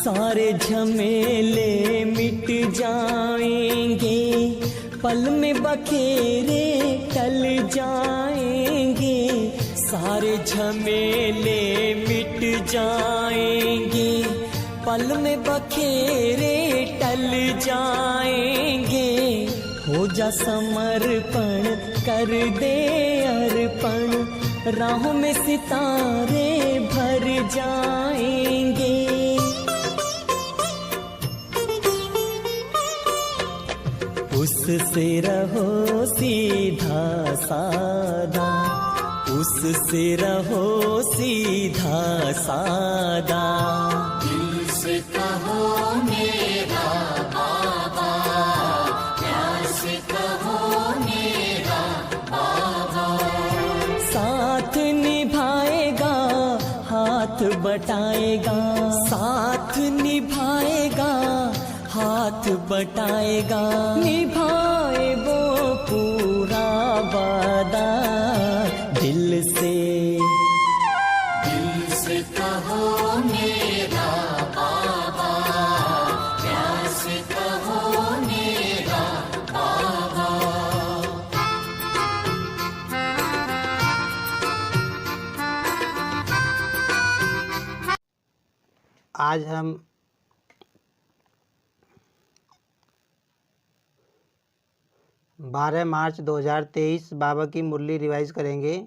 सारे झमेले मिट जाएंगे, पल में बखेरे टल जाएंगे। सारे झमेले मिट जाएंगे, पल में बखेरे टल जाएंगे। हो जा समर्पण, कर दे अर्पण, राहों में सितारे भर जाएंगे। उससे रहो सीधा सादा, उससे रहो सीधा सादा। दिल से कहो मेरा बाबा, प्यार से कहो मेरा बाबा। साथ निभाएगा, हाथ बटाएगा, साथ निभाएगा, हाथ बटाएगा। निभाए वो पूरा वादा, दिल से कहो मेरा बाबा, प्यार से कहो मेरा बाबा। आज हम बारह मार्च 2023 बाबा की मुरली रिवाइज करेंगे।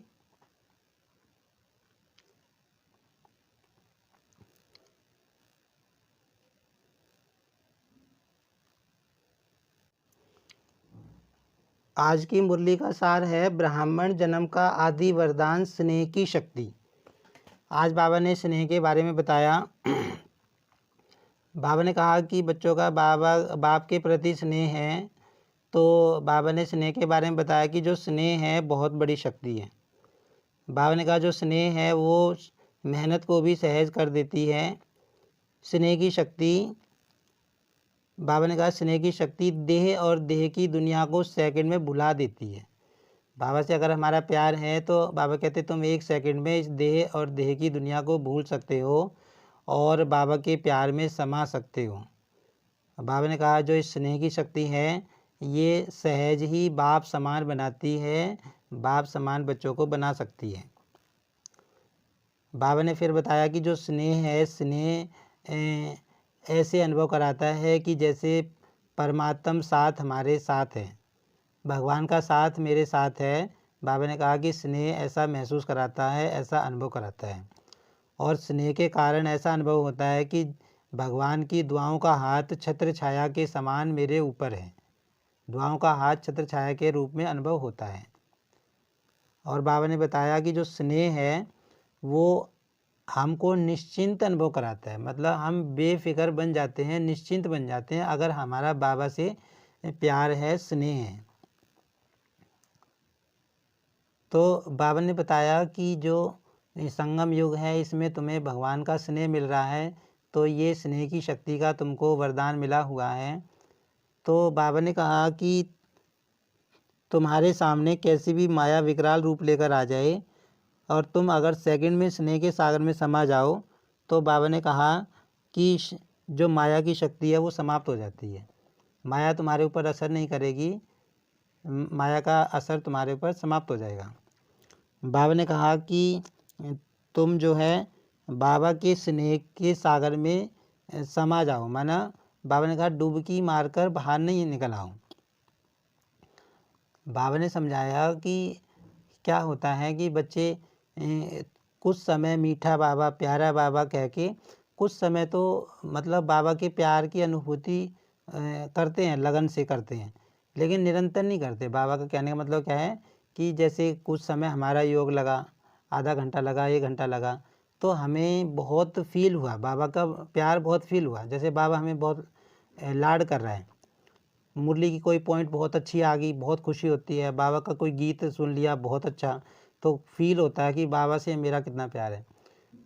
आज की मुरली का सार है ब्राह्मण जन्म का आदि वरदान स्नेह की शक्ति। आज बाबा ने स्नेह के बारे में बताया। बाबा ने कहा कि बच्चों का बाप के प्रति स्नेह है, तो बाबा ने स्नेह के बारे में बताया कि जो स्नेह है बहुत बड़ी शक्ति है। बाबा ने कहा जो स्नेह है वो मेहनत को भी सहज कर देती है। स्नेह की शक्ति, बाबा ने कहा स्नेह की शक्ति देह और देह की दुनिया को सेकंड में भुला देती है। बाबा से अगर हमारा प्यार है तो बाबा कहते तुम एक सेकंड में इस देह और देह की दुनिया को भूल सकते हो और बाबा के प्यार में समा सकते हो। बाबा ने कहा जो इस स्नेह की शक्ति है ये सहज ही बाप समान बनाती है, बाप समान बच्चों को बना सकती है। बाबा ने फिर बताया कि जो स्नेह है, स्नेह ऐसे अनुभव कराता है कि जैसे परमात्म साथ हमारे साथ है, भगवान का साथ मेरे साथ है। बाबा ने कहा कि स्नेह ऐसा महसूस कराता है, ऐसा अनुभव कराता है। और स्नेह के कारण ऐसा अनुभव होता है कि भगवान की दुआओं का हाथ छत्र छाया के समान मेरे ऊपर है। दुआओं का हाथ छत्र छाया के रूप में अनुभव होता है। और बाबा ने बताया कि जो स्नेह है वो हमको निश्चिंत अनुभव कराता है, मतलब हम बेफिक्र बन जाते हैं, निश्चिंत बन जाते हैं अगर हमारा बाबा से प्यार है, स्नेह है। तो बाबा ने बताया कि जो संगम युग है इसमें तुम्हें भगवान का स्नेह मिल रहा है, तो ये स्नेह की शक्ति का तुमको वरदान मिला हुआ है। तो बाबा ने कहा कि तुम्हारे सामने कैसी भी माया विकराल रूप लेकर आ जाए और तुम अगर सेकंड में स्नेह के सागर में समा जाओ, तो बाबा ने कहा कि जो माया की शक्ति है वो समाप्त हो जाती है। माया तुम्हारे ऊपर असर नहीं करेगी, माया का असर तुम्हारे ऊपर समाप्त हो जाएगा। बाबा ने कहा कि तुम जो है बाबा के स्नेह के सागर में समा जाओ, माना बाबा ने कहा डुबकी मारकर बाहर नहीं निकल आओ। बाबा ने समझाया कि क्या होता है कि बच्चे कुछ समय मीठा बाबा, प्यारा बाबा कह के कुछ समय तो मतलब बाबा के प्यार की अनुभूति करते हैं, लगन से करते हैं, लेकिन निरंतर नहीं करते। बाबा का कहने का मतलब क्या है कि जैसे कुछ समय हमारा योग लगा, आधा घंटा लगा, 1 घंटा लगा, तो हमें बहुत फील हुआ, बाबा का प्यार बहुत फील हुआ, जैसे बाबा हमें बहुत लाड कर रहा है। मुरली की कोई पॉइंट बहुत अच्छी आ गई, बहुत खुशी होती है। बाबा का कोई गीत सुन लिया बहुत अच्छा, तो फील होता है कि बाबा से मेरा कितना प्यार है।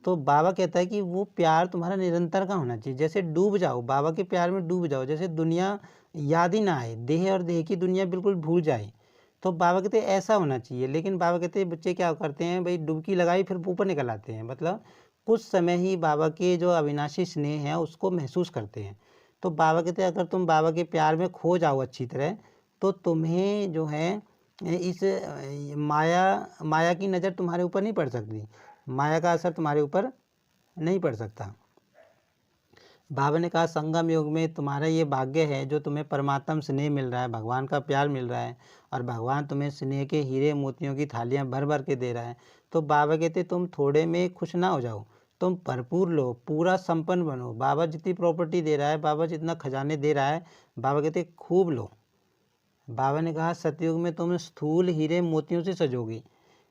तो बाबा कहता है कि वो प्यार तुम्हारा निरंतर का होना चाहिए, जैसे डूब जाओ, बाबा के प्यार में डूब जाओ, जैसे दुनिया याद ही ना आए, देह और देह की दुनिया बिल्कुल भूल जाए। तो बाबा कहते हैं ऐसा होना चाहिए। लेकिन बाबा कहते हैं बच्चे क्या करते हैं, भाई डुबकी लगाई फिर ऊपर निकल आते हैं, मतलब कुछ समय ही बाबा के जो अविनाशी स्नेह है उसको महसूस करते हैं। तो बाबा कहते हैं अगर तुम बाबा के प्यार में खो जाओ अच्छी तरह, तो तुम्हें जो है इस माया की नज़र तुम्हारे ऊपर नहीं पड़ सकती, माया का असर तुम्हारे ऊपर नहीं पड़ सकता। बाबा ने कहा संगम युग में तुम्हारा ये भाग्य है जो तुम्हें परमात्म स्नेह मिल रहा है, भगवान का प्यार मिल रहा है, और भगवान तुम्हें स्नेह के हीरे मोतियों की थालियाँ भर भर के दे रहा है। तो बाबा कहते तुम थोड़े में खुश ना हो जाओ, तुम भरपूर लो, पूरा संपन्न बनो। बाबा जितनी प्रॉपर्टी दे रहा है, बाबा जितना खजाने दे रहा है, बाबा कहते खूब लो। बाबा ने कहा सतयुग में तुम स्थूल हीरे मोतियों से सजोगे,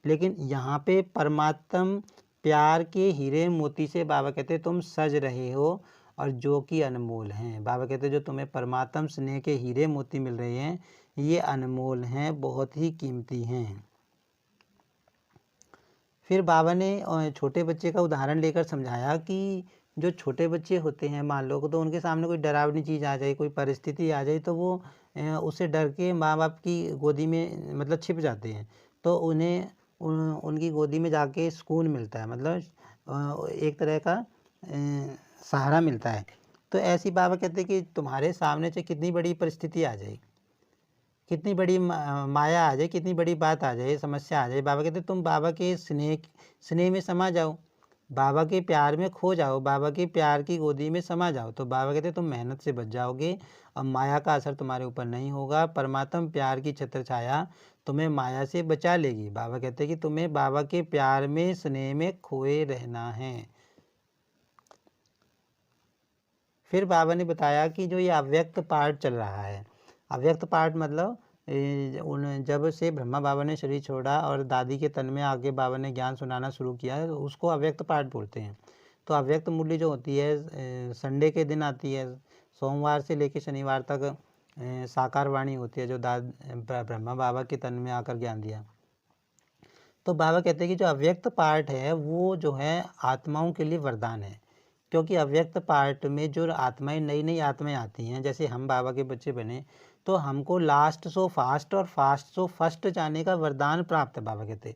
लेकिन यहाँ पे परमात्म प्यार के हीरे मोती से बाबा कहते तुम सज रहे हो, और जो कि अनमोल हैं। बाबा कहते जो तुम्हें परमात्म स्नेह के हीरे मोती मिल रहे हैं, ये अनमोल हैं, बहुत ही कीमती हैं। फिर बाबा ने छोटे बच्चे का उदाहरण लेकर समझाया कि जो छोटे बच्चे होते हैं, मान लो तो उनके सामने कोई डरावनी चीज़ आ जाए, कोई परिस्थिति आ जाए, तो वो उससे डर के माँ बाप की गोदी में मतलब छिप जाते हैं। तो उन्हें उनकी गोदी में जाके सुकून मिलता है, मतलब एक तरह का सहारा मिलता है। तो ऐसी बाबा कहते हैं कि तुम्हारे सामने से कितनी बड़ी परिस्थिति आ जाए, कितनी बड़ी माया आ जाए, कितनी बड़ी बात आ जाए, समस्या आ जाए, बाबा कहते तुम बाबा के स्नेह में समा जाओ, बाबा के प्यार में खो जाओ, बाबा के प्यार की गोदी में समा जाओ। तो बाबा कहते तुम मेहनत से बच जाओगे और माया का असर तुम्हारे ऊपर नहीं होगा। परमात्म प्यार की छत्र छाया तुम्हें माया से बचा लेगी। बाबा कहते कि तुम्हें बाबा के प्यार में स्नेह में खोए रहना है। फिर बाबा ने बताया कि जो ये अव्यक्त पार्ट चल रहा है, अव्यक्त पार्ट मतलब जब से ब्रह्मा बाबा ने शरीर छोड़ा और दादी के तन में आके बाबा ने ज्ञान सुनाना शुरू किया, तो उसको अव्यक्त पार्ट बोलते हैं। तो अव्यक्त मुरली जो होती है संडे के दिन आती है, सोमवार से लेकर शनिवार तक साकार वाणी होती है, जो ब्रह्मा बाबा के तन में आकर ज्ञान दिया। तो बाबा कहते हैं कि जो अव्यक्त पार्ट है वो जो है आत्माओं के लिए वरदान है, क्योंकि अव्यक्त पार्ट में जो आत्माएं नई नई आत्माएं आती हैं, जैसे हम बाबा के बच्चे बने तो हमको लास्ट सो फास्ट और फास्ट सो फर्स्ट जाने का वरदान प्राप्त है। बाबा कहते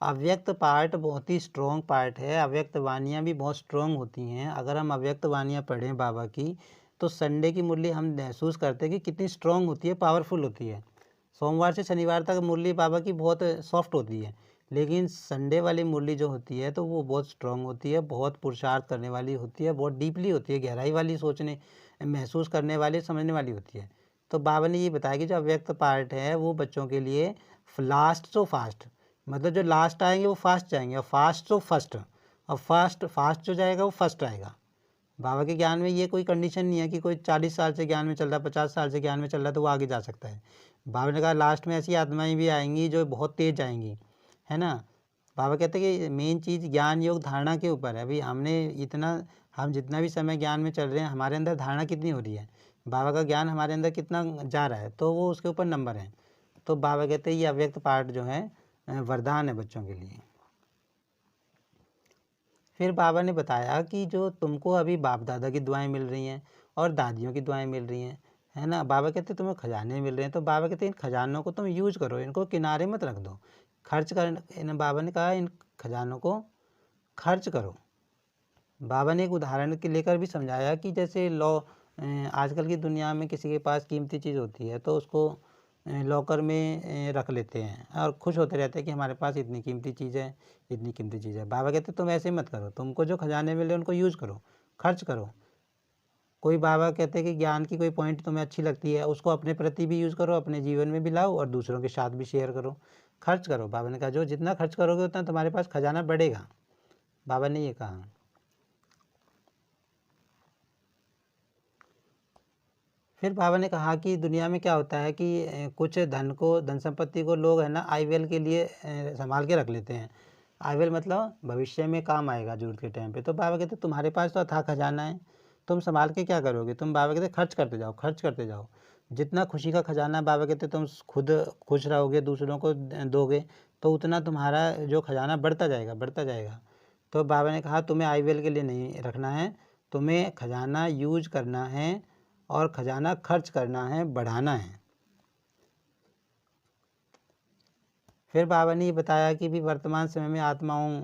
अव्यक्त पार्ट बहुत ही स्ट्रॉन्ग पार्ट है, अव्यक्त वाणियाँ भी बहुत स्ट्रॉन्ग होती हैं। अगर हम अव्यक्त वाणियाँ पढ़ें बाबा की, तो संडे की मुरली हम महसूस करते हैं कि कितनी स्ट्रॉन्ग होती है, पावरफुल होती है। सोमवार से शनिवार तक मुरली बाबा की बहुत सॉफ्ट होती है, लेकिन संडे वाली मुरली जो होती है तो वो बहुत स्ट्रॉन्ग होती है, बहुत पुरुषार्थ करने वाली होती है, बहुत डीपली होती है, गहराई वाली, सोचने महसूस करने वाली, समझने वाली होती है। तो बाबा ने ये बताया कि जो अव्यक्त पार्ट है वो बच्चों के लिए लास्ट सो फास्ट, मतलब जो लास्ट आएंगे वो फास्ट जाएंगे, और फास्ट सो फर्स्ट, और फास्ट जो जाएगा वो फर्स्ट आएगा। बाबा के ज्ञान में ये कोई कंडीशन नहीं है कि कोई 40 साल से ज्ञान में चल रहा है, 50 साल से ज्ञान में चल रहा है तो वो आगे जा सकता है। बाबा ने कहा लास्ट में ऐसी आत्माएं भी आएंगी जो बहुत तेज जाएंगी, है ना। बाबा कहते हैं कि मेन चीज़ ज्ञान योग धारणा के ऊपर है। अभी हम जितना भी समय ज्ञान में चल रहे हैं, हमारे अंदर धारणा कितनी हो रही है, बाबा का ज्ञान हमारे अंदर कितना जा रहा है, तो वो उसके ऊपर नंबर है। तो बाबा कहते हैं ये अव्यक्त पार्ट जो है वरदान है बच्चों के लिए। फिर बाबा ने बताया कि जो तुमको अभी बाप दादा की दुआएं मिल रही हैं और दादियों की दुआएं मिल रही हैं, है ना। बाबा कहते तुम्हें खजाने मिल रहे हैं, तो बाबा कहते इन खजानों को तुम यूज करो, इनको किनारे मत रख दो, खर्च कर। बाबा ने कहा इन खजानों को खर्च करो। बाबा ने एक उदाहरण के लेकर भी समझाया कि जैसे आजकल की दुनिया में किसी के पास कीमती चीज़ होती है तो उसको लॉकर में रख लेते हैं और खुश होते रहते हैं कि हमारे पास इतनी कीमती चीज़ है, इतनी कीमती चीज़ है। बाबा कहते तुम ऐसे मत करो, तुमको जो खजाने मिले उनको यूज़ करो, खर्च करो। कोई बाबा कहते हैं कि ज्ञान की कोई पॉइंट तुम्हें अच्छी लगती है, उसको अपने प्रति भी यूज़ करो, अपने जीवन में भी लाओ और दूसरों के साथ भी शेयर करो, खर्च करो। बाबा ने कहा जो जितना खर्च करोगे उतना तुम्हारे पास खजाना बढ़ेगा, बाबा ने ये कहा। फिर बाबा ने कहा कि दुनिया में क्या होता है कि कुछ धन संपत्ति को लोग है ना आईवेल के लिए संभाल के रख लेते हैं। आईवेल मतलब भविष्य में काम आएगा जरूरत के टाइम पे। तो बाबा कहते तुम्हारे पास तो अथाह खजाना है, तुम संभाल के क्या करोगे। तुम बाबा कहते खर्च करते जाओ, खर्च करते जाओ। जितना खुशी का खजाना बाबा कहते तुम खुद खुश रहोगे, दूसरों को दोगे, तो उतना तुम्हारा जो खजाना बढ़ता जाएगा, बढ़ता जाएगा। तो बाबा ने कहा तुम्हें आईवेल के लिए नहीं रखना है, तुम्हें खजाना यूज करना है और खजाना खर्च करना है, बढ़ाना है। फिर बाबा ने ये बताया कि भी वर्तमान समय में आत्माओं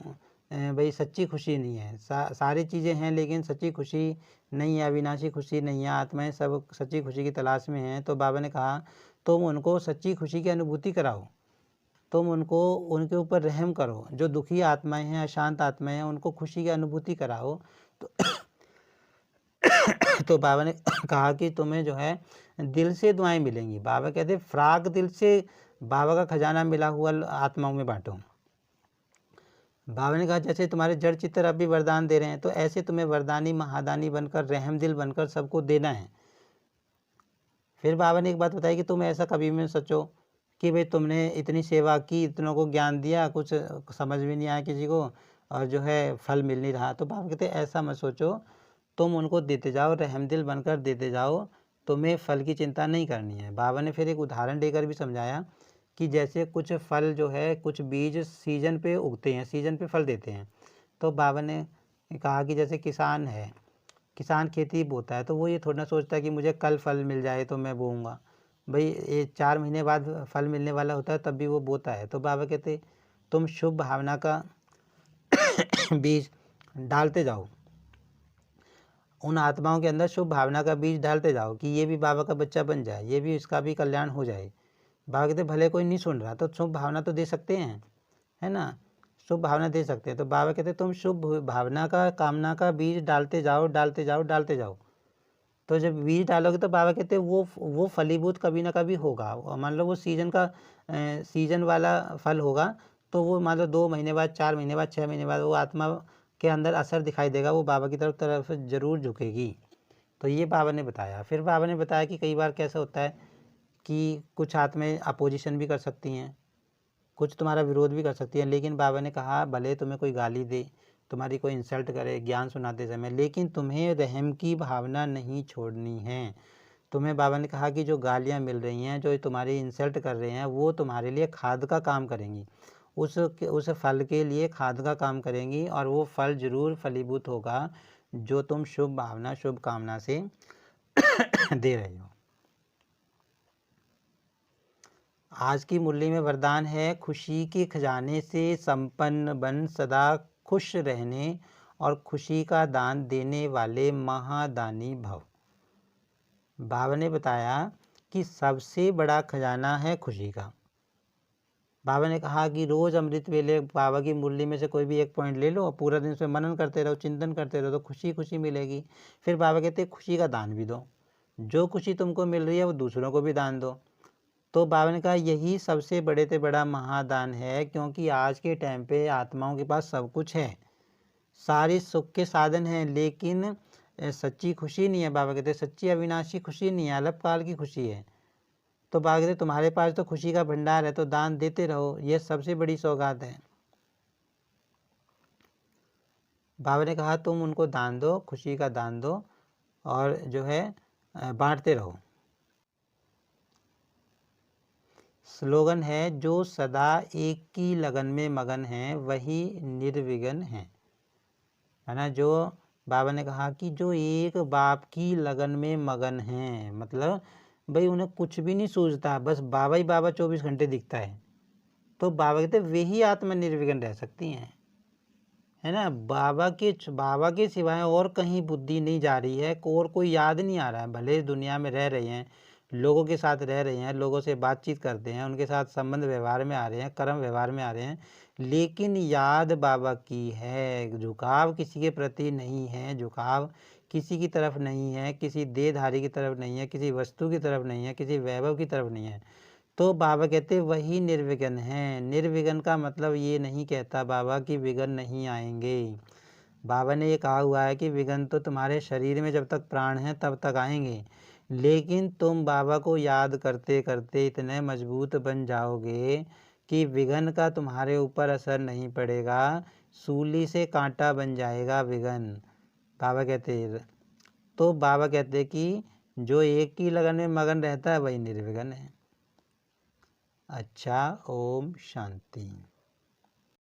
भाई सच्ची खुशी नहीं है। सारी चीज़ें हैं लेकिन सच्ची खुशी नहीं है, अविनाशी खुशी नहीं है, आत्माएं सब सच्ची खुशी की तलाश में हैं। तो बाबा ने कहा तुम उनको सच्ची खुशी की अनुभूति कराओ, तुम उनको उनके ऊपर रहम करो। जो दुखी आत्माएं हैं, अशांत आत्माएं हैं, उनको खुशी की अनुभूति कराओ। तो तो बाबा ने कहा कि तुम्हें जो है दिल से दुआएं मिलेंगी। बाबा कहते फ्राक दिल से बाबा का खजाना मिला हुआ आत्माओं में बांटो। बाबा ने कहा जैसे तुम्हारे जड़ चित्तर अभी वरदान दे रहे हैं, तो ऐसे तुम्हें वरदानी महादानी बनकर, रहम दिल बनकर सबको देना है। फिर बाबा ने एक बात बताई कि तुम ऐसा कभी में सोचो कि भाई तुमने इतनी सेवा की, इतनों को ज्ञान दिया, कुछ समझ में नहीं आया किसी को, और जो है फल मिल नहीं रहा। तो बाबा कहते ऐसा मत सोचो, तुम उनको देते जाओ, रहम दिल बनकर देते जाओ, तुम्हें फल की चिंता नहीं करनी है। बाबा ने फिर एक उदाहरण देकर भी समझाया कि जैसे कुछ फल जो है, कुछ बीज सीजन पे उगते हैं, सीजन पे फल देते हैं। तो बाबा ने कहा कि जैसे किसान है, किसान खेती बोता है, तो वो ये थोड़ा ना सोचता है कि मुझे कल फल मिल जाए तो मैं बोऊँगा। भाई ये 4 महीने बाद फल मिलने वाला होता है, तब भी वो बोता है। तो बाबा कहते तुम शुभ भावना का बीज डालते जाओ, उन आत्माओं के अंदर शुभ भावना का बीज डालते जाओ कि ये भी बाबा का बच्चा बन जाए, ये भी इसका भी कल्याण हो जाए। बाबा कहते भले कोई नहीं सुन रहा तो शुभ भावना तो दे सकते हैं, है ना, शुभ भावना दे सकते हैं। तो बाबा कहते तुम शुभ भावना का, कामना का बीज डालते जाओ, डालते जाओ, डालते जाओ। तो जब बीज डालोगे तो बाबा कहते वो फलीभूत कभी ना कभी होगा। मान लो वो सीजन का सीजन वाला फल होगा, तो वो मान लो 2 महीने बाद, 4 महीने बाद, 6 महीने बाद वो आत्मा के अंदर असर दिखाई देगा, वो बाबा की तरफ ज़रूर झुकेगी। तो ये बाबा ने बताया। फिर बाबा ने बताया कि कई बार कैसा होता है कि कुछ आत्माएं अपोजिशन भी कर सकती हैं, कुछ तुम्हारा विरोध भी कर सकती हैं, लेकिन बाबा ने कहा भले तुम्हें कोई गाली दे, तुम्हारी कोई इंसल्ट करे ज्ञान सुनाते समय, लेकिन तुम्हें रहम की भावना नहीं छोड़नी है। तुम्हें बाबा ने कहा कि जो गालियाँ मिल रही हैं, जो तुम्हारी इंसल्ट कर रहे हैं, वो तुम्हारे लिए खाद का काम करेंगी, उस फल के लिए खाद का काम करेंगी, और वो फल जरूर फलीभूत होगा जो तुम शुभ भावना, शुभ कामना से दे रहे हो। आज की मुरली में वरदान है खुशी के खजाने से संपन्न बन, सदा खुश रहने और खुशी का दान देने वाले महादानी भव। बाबा ने बताया कि सबसे बड़ा खजाना है खुशी का। बाबा ने कहा कि रोज़ अमृत वेले बाबा की मुरली में से कोई भी एक पॉइंट ले लो और पूरा दिन उसमें मनन करते रहो, चिंतन करते रहो, तो खुशी खुशी मिलेगी। फिर बाबा कहते हैं खुशी का दान भी दो, जो खुशी तुमको मिल रही है वो दूसरों को भी दान दो। तो बाबा ने कहा यही सबसे बड़े से बड़ा महादान है, क्योंकि आज के टाइम पे आत्माओं के पास सब कुछ है, सारे सुख के साधन हैं, लेकिन सच्ची खुशी नहीं है। बाबा कहते सच्ची अविनाशी खुशी नहीं है, अल्पकाल की खुशी है। तो बाबा कहते तुम्हारे पास तो खुशी का भंडार है, तो दान देते रहो, ये सबसे बड़ी सौगात है। बाबा ने कहा तुम उनको दान दो, खुशी का दान दो, और जो है बांटते रहो। स्लोगन है जो सदा एक की लगन में मगन है वही निर्विघ्न है ना। जो बाबा ने कहा कि जो एक बाप की लगन में मगन है, मतलब भाई उन्हें कुछ भी नहीं सूझता, बस बाबा ही बाबा 24 घंटे दिखता है, तो बाबा कहते वे ही आत्मा निर्विघ्न रह सकती हैं, है ना। बाबा के सिवाय और कहीं बुद्धि नहीं जा रही है, और कोई याद नहीं आ रहा है। भले दुनिया में रह रहे हैं, लोगों के साथ रह रहे हैं, लोगों से बातचीत करते हैं, उनके साथ संबंध व्यवहार में आ रहे हैं, कर्म व्यवहार में आ रहे हैं, लेकिन याद बाबा की है। झुकाव किसी के प्रति नहीं है, झुकाव किसी की तरफ नहीं है, किसी देहधारी की तरफ नहीं है, किसी वस्तु की तरफ नहीं है, किसी वैभव की तरफ नहीं है। तो बाबा कहते वही निर्विघ्न है। निर्विघ्न का मतलब ये नहीं कहता बाबा कि विघ्न नहीं आएंगे। बाबा ने ये कहा हुआ है कि विघ्न तो तुम्हारे शरीर में जब तक प्राण है तब तक आएंगे, लेकिन तुम बाबा को याद करते करते इतने मजबूत बन जाओगे कि विघ्न का तुम्हारे ऊपर असर नहीं पड़ेगा, सूली से कांटा बन जाएगा विघ्न। बाबा कहते तो बाबा कहते कि जो एक की लगन में मगन रहता है वही निर्विघ्न है। अच्छा, ओम शांति।